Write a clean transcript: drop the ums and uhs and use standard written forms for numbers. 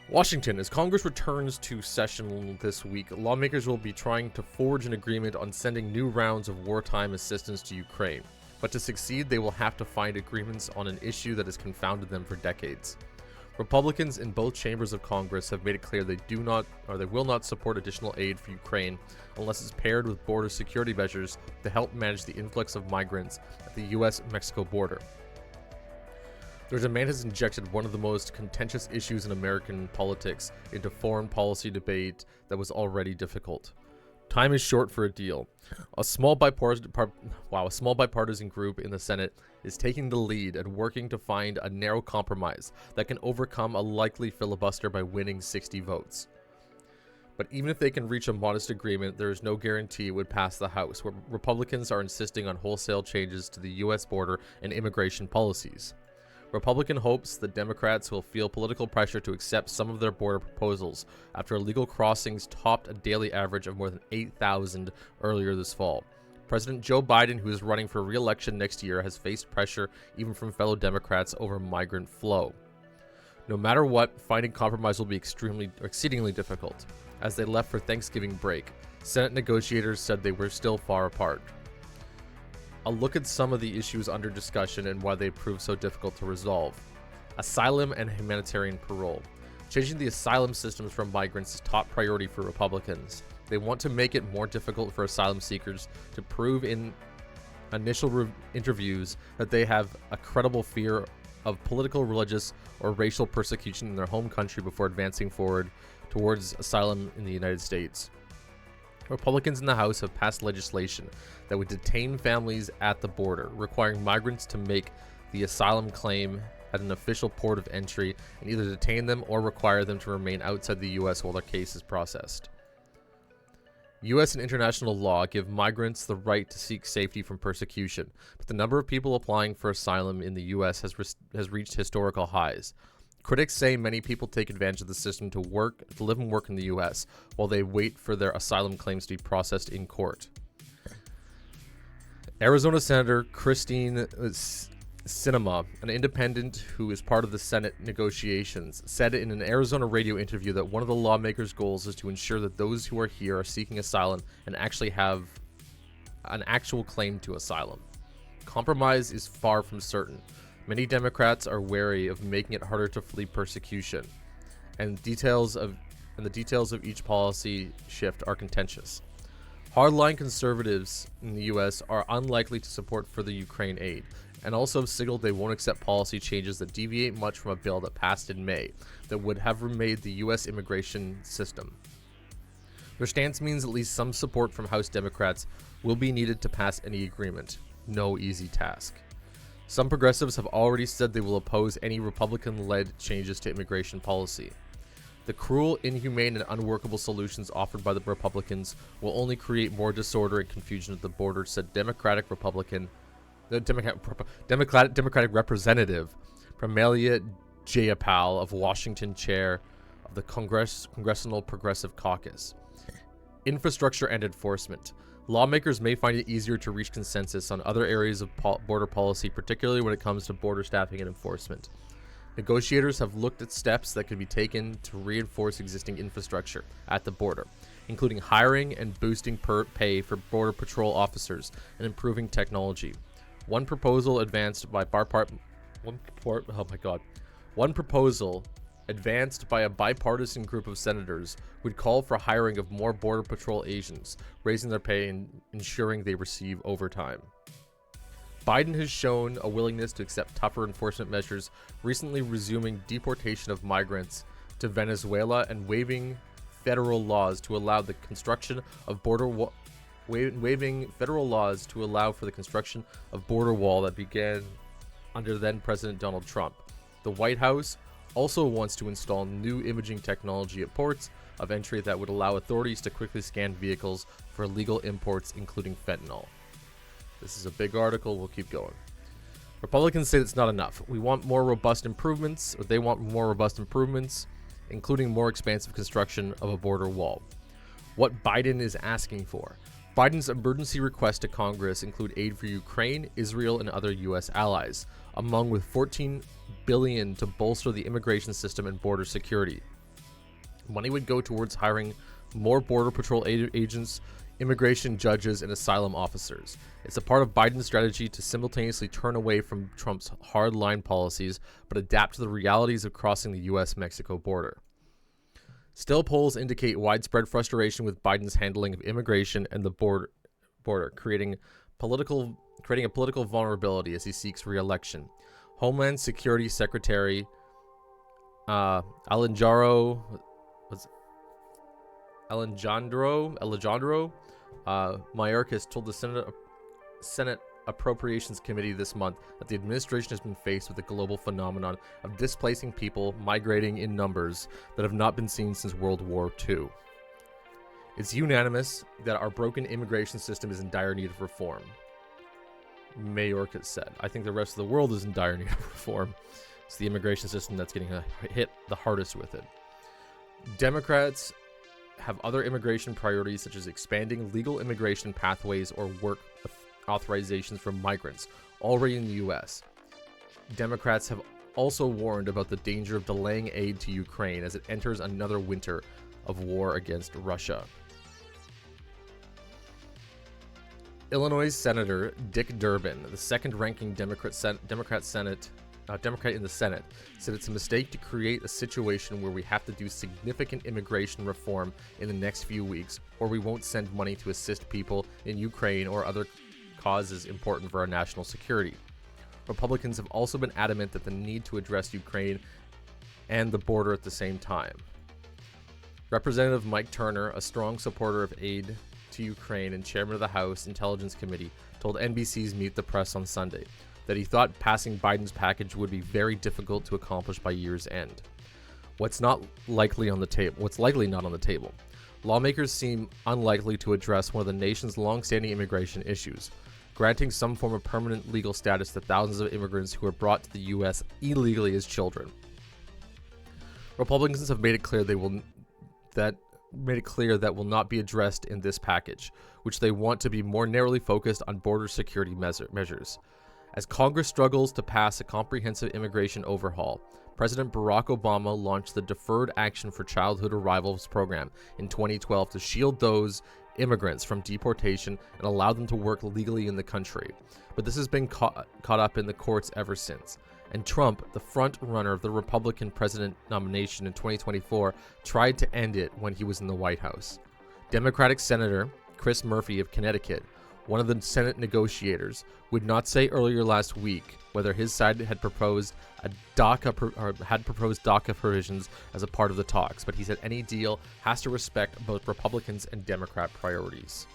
Washington, as Congress returns to session this week, lawmakers will be trying to forge an agreement on sending new rounds of wartime assistance to Ukraine. But to succeed, they will have to find agreements on an issue that has confounded them for decades. Republicans in both chambers of Congress have made it clear they will not support additional aid for Ukraine unless it's paired with border security measures to help manage the influx of migrants at the US-Mexico border. Their demand has injected one of the most contentious issues in American politics into foreign policy debate that was already difficult. Time is short for a deal. A small bipartisan group in the Senate is taking the lead and working to find a narrow compromise that can overcome a likely filibuster by winning 60 votes. But even if they can reach a modest agreement, there is no guarantee it would pass the House, where Republicans are insisting on wholesale changes to the U.S. border and immigration policies. Republican hopes that Democrats will feel political pressure to accept some of their border proposals after illegal crossings topped a daily average of more than 8,000 earlier this fall. President Joe Biden, who is running for re-election next year, has faced pressure even from fellow Democrats over migrant flow. No matter what, finding compromise will be exceedingly difficult. As they left for Thanksgiving break, Senate negotiators said they were still far apart. I'll look at some of the issues under discussion and why they proved so difficult to resolve. Asylum and humanitarian parole. Changing the asylum systems for migrants is top priority for Republicans. They want to make it more difficult for asylum seekers to prove in initial interviews that they have a credible fear of political, religious, or racial persecution in their home country before advancing forward towards asylum in the United States. Republicans in the House have passed legislation that would detain families at the border, requiring migrants to make the asylum claim at an official port of entry and either detain them or require them to remain outside the U.S. while their case is processed. U.S. and international law give migrants the right to seek safety from persecution, but the number of people applying for asylum in the U.S. has reached historical highs. Critics say many people take advantage of the system to live and work in the U.S. while they wait for their asylum claims to be processed in court. Arizona Senator Christine Sinema, an independent who is part of the Senate negotiations, said in an Arizona radio interview that one of the lawmakers' goals is to ensure that those who are here are seeking asylum and actually have an actual claim to asylum. Compromise is far from certain. Many Democrats are wary of making it harder to flee persecution, and the details of each policy shift are contentious. Hardline conservatives in the U.S. are unlikely to support further Ukraine aid, and also have signaled they won't accept policy changes that deviate much from a bill that passed in May that would have remade the U.S. immigration system. Their stance means at least some support from House Democrats will be needed to pass any agreement. No easy task. Some progressives have already said they will oppose any Republican-led changes to immigration policy. The cruel, inhumane, and unworkable solutions offered by the Republicans will only create more disorder and confusion at the border, said Democratic Representative Pramelia Jayapal of Washington, chair of the Congressional Progressive Caucus. Infrastructure and enforcement. Lawmakers may find it easier to reach consensus on other areas of border policy, particularly when it comes to border staffing and enforcement. Negotiators have looked at steps that could be taken to reinforce existing infrastructure at the border, including hiring and boosting pay for Border Patrol officers and improving technology. One proposal advanced by a bipartisan group of senators would call for hiring of more Border Patrol agents, raising their pay and ensuring they receive overtime. Biden has shown a willingness to accept tougher enforcement measures, recently resuming deportation of migrants to Venezuela and waiving federal laws to allow the construction of border wall that began under then President Donald Trump. The White House also wants to install new imaging technology at ports of entry that would allow authorities to quickly scan vehicles for illegal imports, including fentanyl. This is a big article. We'll keep going. Republicans say that's not enough. They want more robust improvements, including more expansive construction of a border wall. What Biden is asking for. Biden's emergency requests to Congress include aid for Ukraine, Israel, and other U.S. allies, among with $14 billion to bolster the immigration system and border security. Money would go towards hiring more Border Patrol agents, immigration judges, and asylum officers. It's a part of Biden's strategy to simultaneously turn away from Trump's hardline policies, but adapt to the realities of crossing the U.S.-Mexico border. Still, polls indicate widespread frustration with Biden's handling of immigration and the border, creating a political vulnerability as he seeks re-election. Homeland Security Secretary Alejandro Mayorkas told the Senate Appropriations Committee this month that the administration has been faced with a global phenomenon of displacing people migrating in numbers that have not been seen since World War II. It's unanimous that our broken immigration system is in dire need of reform, Mayorkas said. I think the rest of the world is in dire need of reform. It's the immigration system that's getting hit the hardest with it. Democrats have other immigration priorities, such as expanding legal immigration pathways or work authorizations for migrants already in the U.S. Democrats have also warned about the danger of delaying aid to Ukraine as it enters another winter of war against Russia. Illinois Senator Dick Durbin, the second-ranking Democrat in the Senate, said it's a mistake to create a situation where we have to do significant immigration reform in the next few weeks, or we won't send money to assist people in Ukraine or other causes important for our national security. Republicans have also been adamant that the need to address Ukraine and the border at the same time. Representative Mike Turner, a strong supporter of aid to Ukraine and chairman of the House Intelligence Committee, told NBC's Meet the Press on Sunday that he thought passing Biden's package would be very difficult to accomplish by year's end. What's likely not on the table. Lawmakers seem unlikely to address one of the nation's long-standing immigration issues, granting some form of permanent legal status to thousands of immigrants who are brought to the U.S. illegally as children. Republicans have made it clear that will not be addressed in this package, which they want to be more narrowly focused on border security measures. As Congress struggles to pass a comprehensive immigration overhaul, President Barack Obama launched the Deferred Action for Childhood Arrivals program in 2012 to shield those immigrants from deportation and allow them to work legally in the country. But this has been caught up in the courts ever since. And Trump, the front runner of the Republican president nomination in 2024, tried to end it when he was in the White House. Democratic Senator Chris Murphy of Connecticut, one of the Senate negotiators, would not say earlier last week whether his side had proposed DACA provisions as a part of the talks, but he said any deal has to respect both Republicans and Democrat priorities.